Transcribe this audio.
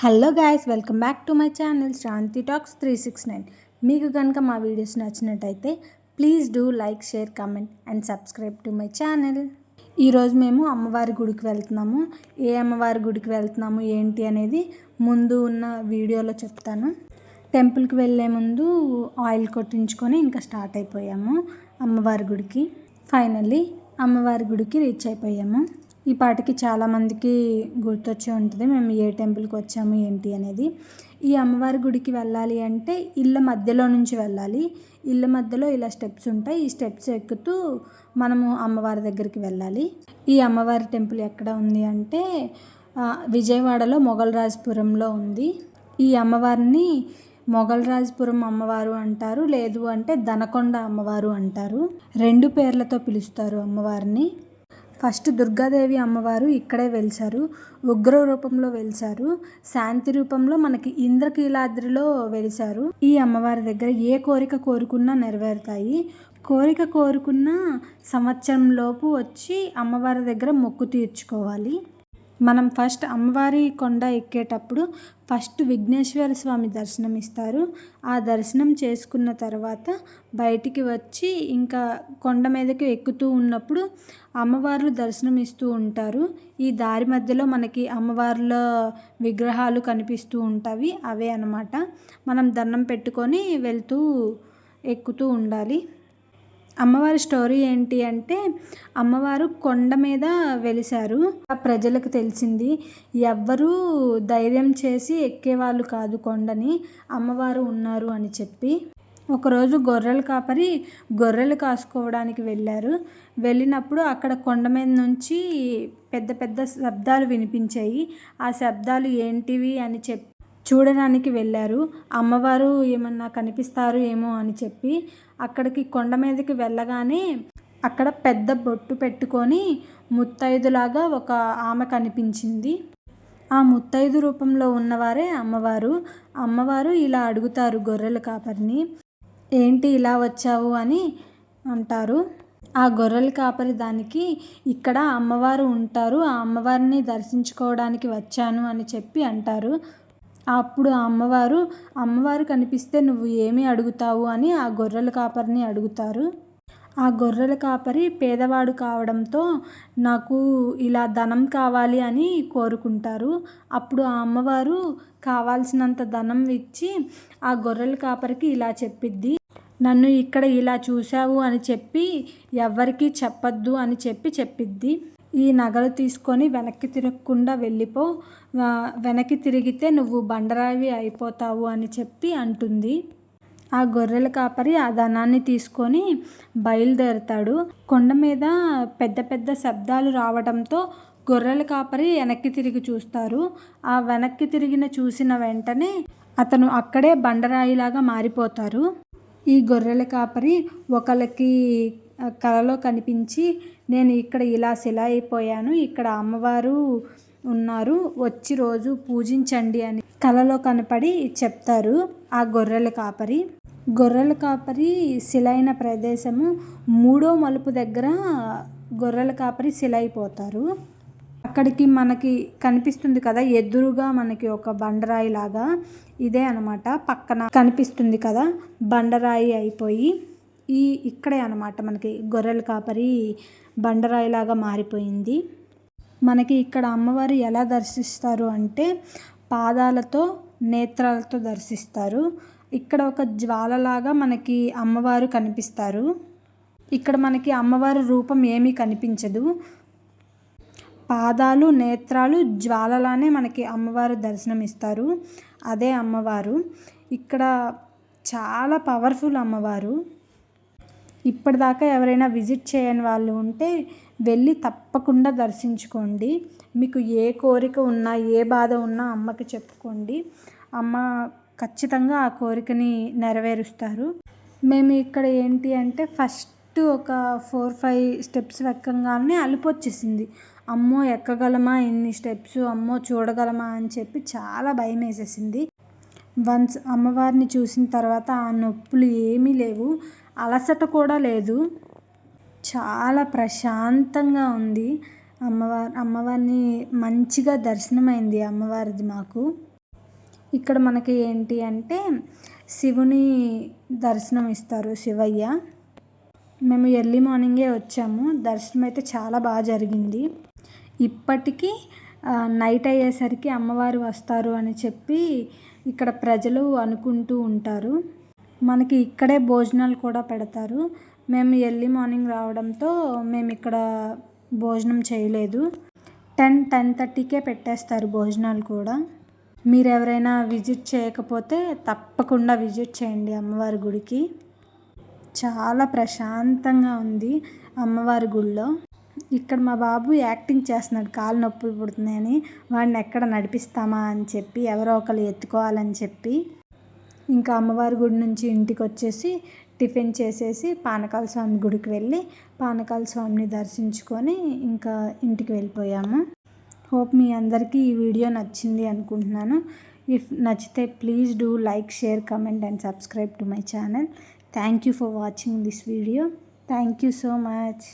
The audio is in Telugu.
Hello guys, welcome back to my channel Shanti talks 369. మీకు కనుక మా వీడియోస్ నచ్చినట్టయితే please do like, share, comment and subscribe to my channel. ఈరోజు మేము అమ్మవారి గుడికి వెళ్తున్నాము. ఏ అమ్మవారి గుడికి వెళ్తున్నాము ఏంటి అనేది ముందు ఉన్న వీడియోలో చెప్తాను. టెంపుల్కి వెళ్ళే ముందు ఆయిల్ కొట్టించుకొని ఇంకా స్టార్ట్ అయిపోయాము అమ్మవారి గుడికి. ఫైనల్లీ అమ్మవారి గుడికి రీచ్ అయిపోయాము. ఈ పాటికి చాలామందికి గుర్తొచ్చి ఉంటుంది మేము ఏ టెంపుల్కి వచ్చాము ఏంటి అనేది. ఈ అమ్మవారి గుడికి వెళ్ళాలి అంటే ఇళ్ళ మధ్యలో నుంచి వెళ్ళాలి. ఇళ్ళ మధ్యలో ఇలా స్టెప్స్ ఉంటాయి. ఈ స్టెప్స్ ఎక్కుతూ మనము అమ్మవారి దగ్గరికి వెళ్ళాలి. ఈ అమ్మవారి టెంపుల్ ఎక్కడ ఉంది అంటే విజయవాడలో మొగల్రాజపురంలో ఉంది. ఈ అమ్మవారిని మొగల్రాజపురం అమ్మవారు అంటారు, లేదు అంటే దనకొండ అమ్మవారు అంటారు. రెండు పేర్లతో పిలుస్తారు అమ్మవారిని. ఫస్ట్ దుర్గాదేవి అమ్మవారు ఇక్కడే వెలిసారు, ఉగ్ర రూపంలో వెలిసారు. శాంతి రూపంలో మనకి ఇంద్రకీలాద్రిలో వెలిసారు. ఈ అమ్మవారి దగ్గర ఏ కోరిక కోరుకున్నా నెరవేరుతాయి. కోరిక కోరుకున్న సంవత్సరం లోపు వచ్చి అమ్మవారి దగ్గర మొక్కు తీర్చుకోవాలి. మనం ఫస్ట్ అమ్మవారి కొండ ఎక్కేటప్పుడు ఫస్ట్ విఘ్నేశ్వర స్వామి దర్శనం ఇస్తారు. ఆ దర్శనం చేసుకున్న తర్వాత బయటికి వచ్చి ఇంకా కొండ మీదకి ఎక్కుతూ ఉన్నప్పుడు అమ్మవార్లు దర్శనం ఇస్తూ ఉంటారు. ఈ దారి మధ్యలో మనకి అమ్మవార్ల విగ్రహాలు కనిపిస్తూ ఉంటాయి. అవే అన్నమాట. మనం దండం పెట్టుకొని వెళ్తూ ఎక్కుతూ ఉండాలి. అమ్మవారి స్టోరీ ఏంటి అంటే అమ్మవారు కొండ మీద వెలిసారు. ప్రజలకు తెలిసింది ఎవ్వరూ ధైర్యం చేసి ఎక్కేవాళ్ళు కాదు కొండని, అమ్మవారు ఉన్నారు అని చెప్పి. ఒకరోజు గొర్రెల కాపరి గొర్రెలు కాసుకోవడానికి వెళ్ళారు. వెళ్ళినప్పుడు అక్కడ కొండ మీద నుంచి పెద్ద పెద్ద శబ్దాలు వినిపించాయి. ఆ శబ్దాలు ఏంటివి అని చెప్పి చూడడానికి వెళ్ళారు. అమ్మవారు ఏమన్నా కనిపిస్తారు ఏమో అని చెప్పి అక్కడికి కొండ మీదకి వెళ్ళగానే అక్కడ పెద్ద బొట్టు పెట్టుకొని ముత్తైదులాగా ఒక ఆమె కనిపించింది. ఆ ముత్తైదు రూపంలో ఉన్నవారే అమ్మవారు. అమ్మవారు ఇలా అడుగుతారు గొర్రెల కాపరిని, ఏంటి ఇలా వచ్చావు అని అంటారు. ఆ గొర్రెల కాపరి దానికి ఇక్కడ అమ్మవారు ఉంటారు, ఆ అమ్మవారిని దర్శించుకోవడానికి వచ్చాను అని చెప్పి అంటారు. అప్పుడు ఆ అమ్మవారు కనిపిస్తే నువ్వు ఏమి అడుగుతావు అని ఆ గొర్రెల కాపరిని అడుగుతారు. ఆ గొర్రెల కాపరి పేదవాడు కావడంతో నాకు ఇలా ధనం కావాలి అని కోరుకుంటారు. అప్పుడు ఆ అమ్మవారు కావాల్సినంత ధనం ఇచ్చి ఆ గొర్రెల కాపరికి ఇలా చెప్పిద్ది, నన్ను ఇక్కడ ఇలా చూశావు అని చెప్పి ఎవ్వరికీ చెప్పద్దు అని చెప్పిద్ది. ఈ నగలు తీసుకొని వెనక్కి తిరగకుండా వెళ్ళిపో, వెనక్కి తిరిగితే నువ్వు బండరావి అయిపోతావు అని చెప్పి అంటుంది. ఆ గొర్రెల కాపరి ఆ ధనాన్ని తీసుకొని బయలుదేరుతాడు. కొండ మీద పెద్ద పెద్ద శబ్దాలు రావడంతో గొర్రెల కాపరి వెనక్కి తిరిగి చూస్తారు. ఆ వెనక్కి చూసిన వెంటనే అతను అక్కడే బండరాయిలాగా మారిపోతారు. ఈ గొర్రెల కాపరి ఒకళ్ళకి కలలో కనిపించి, నేను ఇక్కడ ఇలా శిల అయిపోయాను, ఇక్కడ అమ్మవారు ఉన్నారు, వచ్చి రోజు పూజించండి అని కలలో కనపడి చెప్తారు ఆ గొర్రెల కాపరి. శిలైన ప్రదేశము 3వ మలుపు దగ్గర గొర్రెల కాపరి శిల అయిపోతారు. అక్కడికి మనకి కనిపిస్తుంది కదా ఎదురుగా మనకి ఒక బండరాయి లాగా, ఇదే అనమాట. పక్కన కనిపిస్తుంది కదా బండరాయి అయిపోయి ఇక్కడే అనమాట మనకి గొర్రెల కాపరి బండరాయిలాగా మారిపోయింది. మనకి ఇక్కడ అమ్మవారు ఎలా దర్శిస్తారు అంటే పాదాలతో, నేత్రాలతో దర్శిస్తారు. ఇక్కడ ఒక జ్వాలలాగా మనకి అమ్మవారు కనిపిస్తారు. ఇక్కడ మనకి అమ్మవారి రూపం ఏమీ కనిపించదు. పాదాలు, నేత్రాలు జ్వాలలానే మనకి అమ్మవారు దర్శనం ఇస్తారు. అదే అమ్మవారు. ఇక్కడ చాలా పవర్ఫుల్ అమ్మవారు. ఇప్పటిదాకా ఎవరైనా విజిట్ చేయని వాళ్ళు ఉంటే వెళ్ళి తప్పకుండా దర్శించుకోండి. మీకు ఏ కోరిక ఉన్నా, ఏ బాధ ఉన్నా అమ్మకి చెప్పుకోండి. అమ్మ ఖచ్చితంగా ఆ కోరికని నెరవేరుస్తారు. మేము ఇక్కడ ఏంటి అంటే ఫస్ట్ ఒక 4-5 స్టెప్స్ ఎక్కగానే అలుపు వచ్చేసింది. అమ్మో ఎక్కగలమా ఇన్ని స్టెప్స్, అమ్మో చూడగలమా అని చెప్పి చాలా భయం వేసేసింది. వన్స్ అమ్మవారిని చూసిన తర్వాత ఆ నొప్పులు ఏమీ లేవు, అలసట కూడా లేదు. చాలా ప్రశాంతంగా ఉంది. అమ్మవారిని మంచిగా దర్శనమైంది అమ్మవారిది మాకు. ఇక్కడ మనకి ఏంటి అంటే శివుని దర్శనం ఇస్తారు, శివయ్య. మేము ఎర్లీ మార్నింగే వచ్చాము, దర్శనం అయితే చాలా బాగా జరిగింది. ఇప్పటికీ నైట్ అయ్యేసరికి అమ్మవారు వస్తారు అని చెప్పి ఇక్కడ ప్రజలు అనుకుంటూ ఉంటారు. మనకి ఇక్కడే భోజనాలు కూడా పెడతారు. మేము ఎర్లీ మార్నింగ్ రావడంతో మేము ఇక్కడ భోజనం చేయలేదు. 10-10:30కే పెట్టేస్తారు భోజనాలు కూడా. మీరు ఎవరైనా విజిట్ చేయకపోతే తప్పకుండా విజిట్ చేయండి అమ్మవారి గుడికి. చాలా ప్రశాంతంగా ఉంది అమ్మవారి గుడిలో. ఇక్కడ మా బాబు యాక్టింగ్ చేస్తున్నాడు, కాలు నొప్పులు పుడుతున్నాయని. వాడిని ఎక్కడ నడిపిస్తామా అని చెప్పి, ఎవరో ఒకరు ఎత్తుకోవాలని చెప్పి, ఇంకా అమ్మవారి గుడి నుంచి ఇంటికి వచ్చేసి టిఫిన్ చేసేసి పానకాల స్వామి గుడికి వెళ్ళి పానకాల స్వామిని దర్శించుకొని ఇంకా ఇంటికి వెళ్ళిపోయాము. హోప్ మీ అందరికీ ఈ వీడియో నచ్చింది అనుకుంటున్నాను. ఇఫ్ నచ్చితే please do like, share, comment and subscribe to my channel. Thank you for watching this video. Thank you so much.